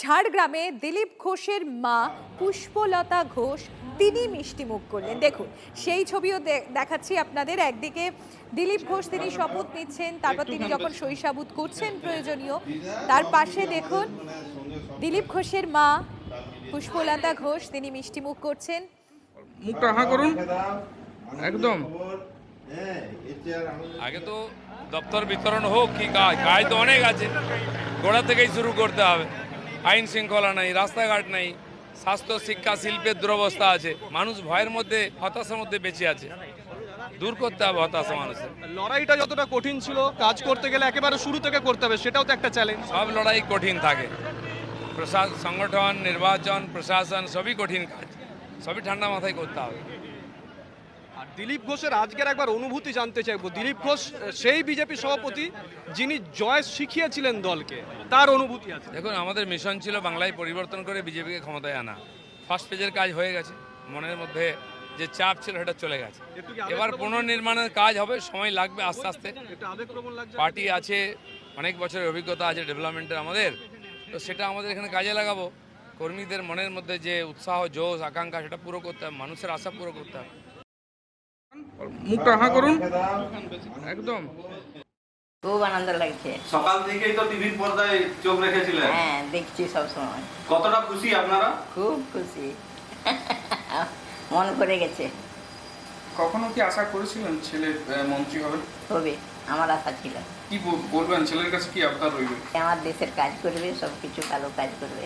ঝাড়গ্রামে দিলীপ ঘোষের মা পুষ্পলতা ঘোষ তিনি মিষ্টিমুখ করলেন। দেখুন সেই ছবিও দেখাচ্ছি আপনাদের। একদিকে দিলীপ ঘোষ তিনি শপথ নিচ্ছেন, তারপর তিনি যখন সইসাবুত করছেন প্রয়োজনীয়, তার পাশে দেখুন দিলীপ ঘোষের মা পুষ্পলতা ঘোষ তিনি মিষ্টিমুখ করছেন। মুখটা হাঁ করুন একদম। আগে তো দপ্তর বিতরণ হোক, কি কাজ তো অনেক আছে, গোড়া থেকেই শুরু করতে হবে। আইন শৃঙ্খলা নেই, রাস্তাঘাট নেই, স্বাস্থ্য শিক্ষা শিল্পের দুরবস্থা আছে, মানুষ ভয়ের মধ্যে হতাশার মধ্যে বেঁচে আছে। দূর করতে হবে হতাশা মানুষের। লড়াইটা যতটা কঠিন ছিল, কাজ করতে গেলে একেবারে শুরু থেকে করতে হবে, সেটাও তো একটা চ্যালেঞ্জ। সব লড়াই কঠিন থাকে, সংগঠন, নির্বাচন, প্রশাসন সবই কঠিন কাজ, সবই ঠান্ডা মাথায় করতে হবে। আর দিলীপ ঘোষের আজকের একবার অনুভূতি জানতে চাইবো। দিলীপ ঘোষ সেই বিজেপি সভাপতি যিনি জয় শিখিয়েছিলেন দলকে, তার অনুভূতি আছে। দেখুন, আমাদের মিশন ছিল বাংলায় পরিবর্তন করে বিজেপিকে ক্ষমতায় আনা। ফার্স্ট পেজের কাজ হয়ে গেছে, মনের মধ্যে যে চাপ ছিল সেটা চলে গেছে। এবার পুনর্নির্মাণের কাজ হবে, সময় লাগবে আস্তে আস্তে। পার্টি আছে, অনেক বছরের অভিজ্ঞতা আছে ডেভেলপমেন্টের আমাদের, তো সেটা আমাদের এখানে কাজে লাগাবো। কর্মীদের মনের মধ্যে যে উৎসাহ, জোশ, আকাঙ্ক্ষা সেটা পুরো করতে হবে, মানুষের আশা পুরো করতে হবে। মুখটা হাঁ করুন একদম। খুব আনন্দ লাগছে। সকাল থেকেই তো টিভির পর্দায় চোখ রেখেছিলেন। হ্যাঁ, দেখছি সব সময়। কতটা খুশি আপনারা? খুব খুশি, মন করে গেছে। কখনো কি আশা করেছিলেন ছেলে মন্ত্রী হবে? হবে, আমার আশা ছিল। কি বলবেন, ছেলের কাছে কি আবদার রইবে? আমার দেশের কাজ করবে, সব কিছু ভালো কাজ করবে।